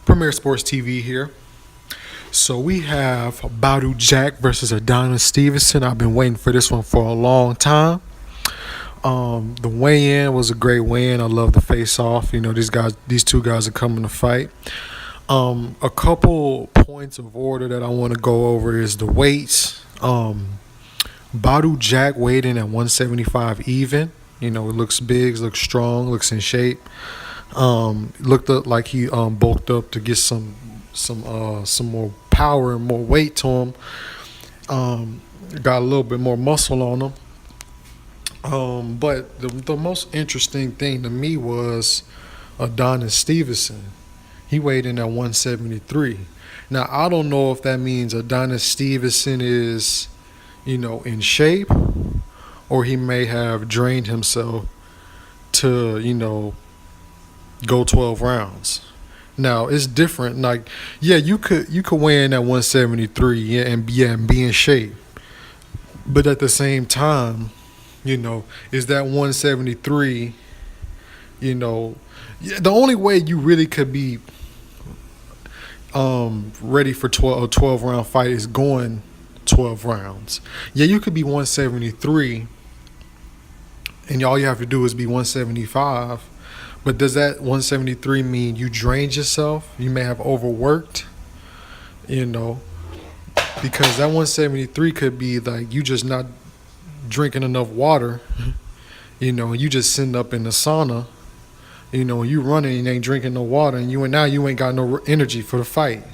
Premier Sports TV here. So we have Badou Jack versus Adonis Stevenson. I've been waiting for this one for a long time. The weigh-in was a great weigh-in. I love the face-off. You know, these two guys are coming to fight. A couple points of order that I want to go over is the weights. Badou Jack weighed in at 175 even. You know, it looks big, looks strong, looks in shape. Looked up like he bulked up to get some more power and more weight to him. Got a little bit more muscle on him. But the most interesting thing to me was Adonis Stevenson. He weighed in at 173. Now, I don't know if that means Adonis Stevenson is, in shape, or he may have drained himself to, go 12 rounds. Now, it's different. Like, yeah, you could weigh in at 173 and be in shape. But at the same time, is that 173, the only way you really could be ready for a 12 round fight is going 12 rounds. Yeah, you could be 173 and all you have to do is be 175. But does that 173 mean you drained yourself? You may have overworked, because that 173 could be like you just not drinking enough water, you just sitting up in the sauna, you running and ain't drinking no water, and you ain't got no energy for the fight.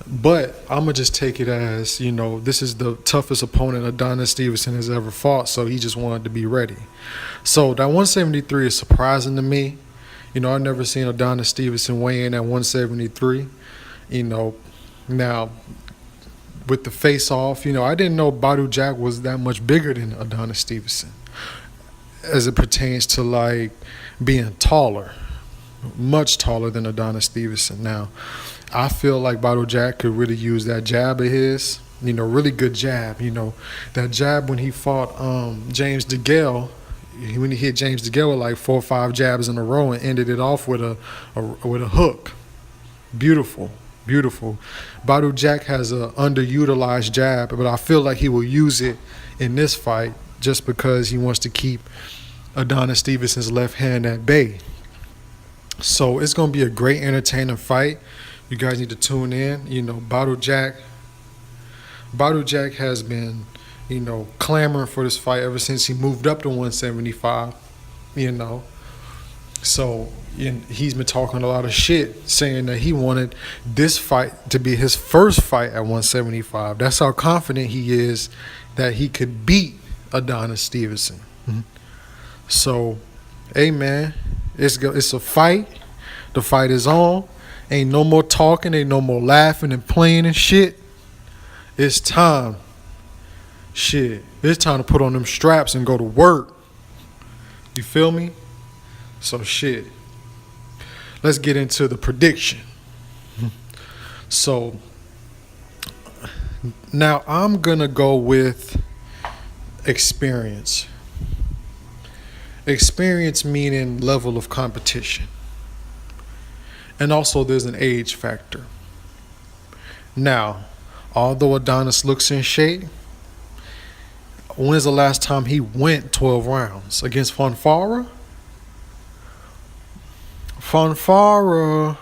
But I'm going to just take it as, this is the toughest opponent Adonis Stevenson has ever fought, so he just wanted to be ready. So that 173 is surprising to me. I've never seen Adonis Stevenson weigh in at 173. Now, with the face-off, I didn't know Badou Jack was that much bigger than Adonis Stevenson as it pertains to, like, being taller, much taller than Adonis Stevenson. Now, I feel like Badou Jack could really use that jab of his, really good jab. That jab when he fought James DeGale, when he hit James DeGale with like 4 or 5 jabs in a row and ended it off with a hook. Beautiful. Badou Jack has an underutilized jab, but I feel like he will use it in this fight just because he wants to keep Adonis Stevenson's left hand at bay. So it's going to be a great, entertaining fight. You guys need to tune in. Badou Jack has been, clamoring for this fight ever since he moved up to 175, So he's been talking a lot of shit, saying that he wanted this fight to be his first fight at 175. That's how confident he is that he could beat Adonis Stevenson. So, hey, man, it's a fight. The fight is on. Ain't no more talking. Ain't no more laughing and playing and shit. It's time. Shit. It's time to put on them straps and go to work. You feel me? So, shit. Let's get into the prediction. So, now I'm going to go with experience. Experience meaning level of competition. And also there's an age factor. Now, although Adonis looks in shape, when's the last time he went 12 rounds? Against Fonfara? Fonfara,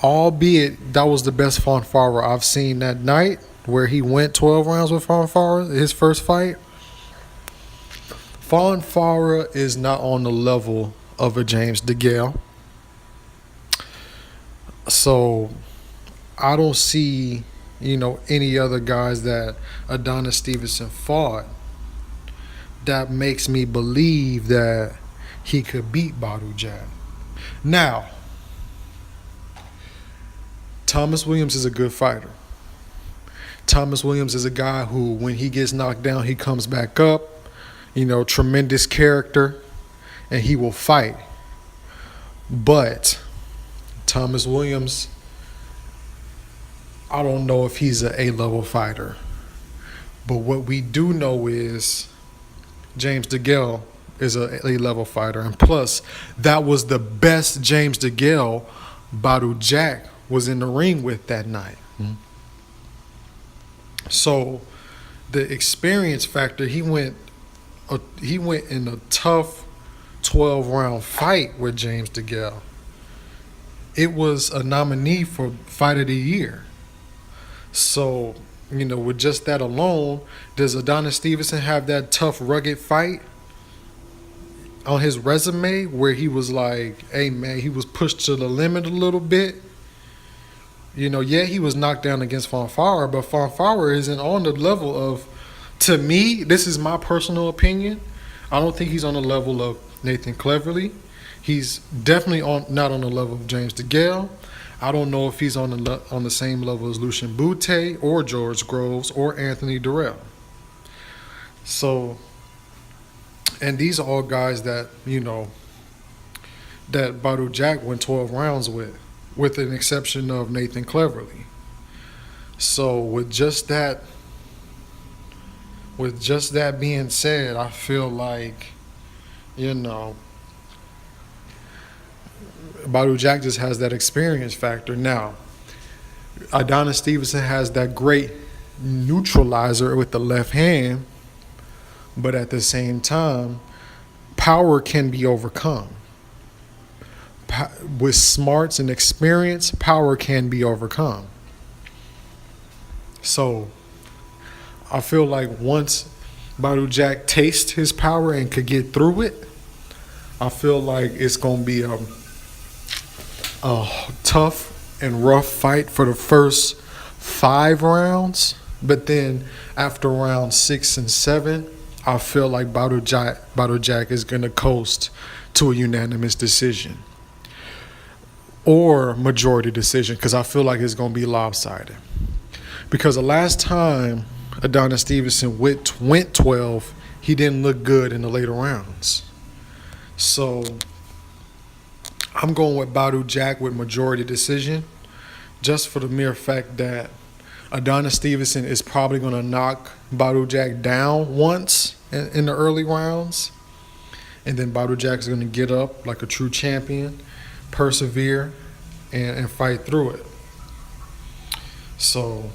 albeit that was the best Fonfara I've seen that night, where he went 12 rounds with Fonfara, his first fight. Fonfara is not on the level of a James DeGale. So I don't see, any other guys that Adonis Stevenson fought that makes me believe that he could beat Badou Jack. Now, Thomas Williams is a good fighter. Thomas Williams is a guy who, when he gets knocked down, he comes back up. Tremendous character, and he will fight. But Thomas Williams, I don't know if he's an A-level fighter. But what we do know is James DeGale is a A-level fighter. And plus, that was the best James DeGale Badou Jack was in the ring with that night. So the experience factor, he went in a tough 12-round fight with James DeGale. It was a nominee for Fight of the Year. So, with just that alone, does Adonis Stevenson have that tough, rugged fight on his resume where he was like, hey, man, he was pushed to the limit a little bit? Yeah, he was knocked down against Fanfare, but Fanfare isn't on the level of, to me, this is my personal opinion, I don't think he's on the level of Nathan Cleverly. He's definitely not on the level of James DeGale. I don't know if he's on the same level as Lucien Boutte or George Groves or Anthony Durrell. So, and these are all guys that, that Badou Jack went 12 rounds with an exception of Nathan Cleverly. So with just that being said, I feel like, Badou Jack just has that experience factor. Now, Adonis Stevenson has that great neutralizer with the left hand, but at the same time, power can be overcome. With smarts and experience, power can be overcome. So, I feel like once Badou Jack tastes his power and could get through it, I feel like it's going to be a tough and rough fight for the first 5 rounds. But then after round 6 and 7, I feel like Badou Jack is going to coast to a unanimous decision or majority decision, because I feel like it's going to be lopsided. Because the last time Adonis Stevenson went 12, he didn't look good in the later rounds. So I'm going with Badou Jack with majority decision, just for the mere fact that Adonis Stevenson is probably going to knock Badou Jack down once in the early rounds, and then Badou Jack is going to get up like a true champion, persevere, and fight through it. So,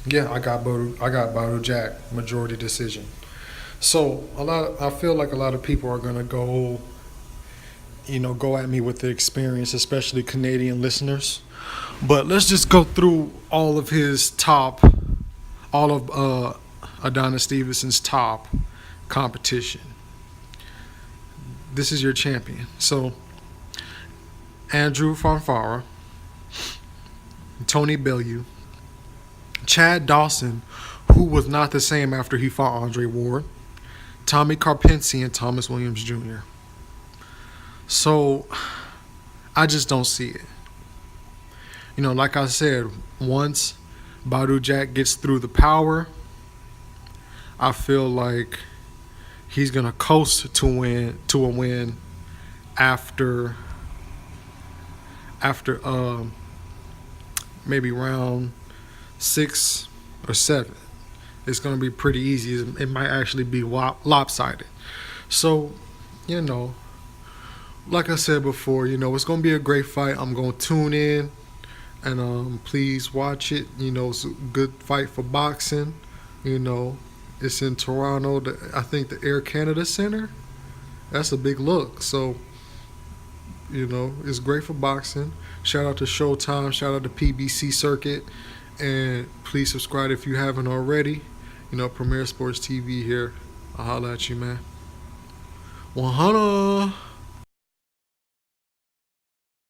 yeah, I got Badou Jack majority decision. So I feel like a lot of people are going to go at me with the experience, especially Canadian listeners. But let's just go through all of Adonis Stevenson's top competition. This is your champion. So, Andrew Fanfare, Tony Bellew, Chad Dawson, who was not the same after he fought Andre Ward, Tommy Karpinski, and Thomas Williams Jr. So, I just don't see it. Like I said, once Badou Jack gets through the power, I feel like he's gonna coast to a win after maybe round 6 or 7. It's gonna be pretty easy. It might actually be lopsided. So, like I said before, it's gonna be a great fight. I'm gonna tune in and please watch it. It's a good fight for boxing. It's in Toronto. I think the Air Canada Center. That's a big look. So, it's great for boxing. Shout out to Showtime. Shout out to PBC Circuit. And please subscribe if you haven't already. Premier Sports TV here. I'll holla at you, man. 100.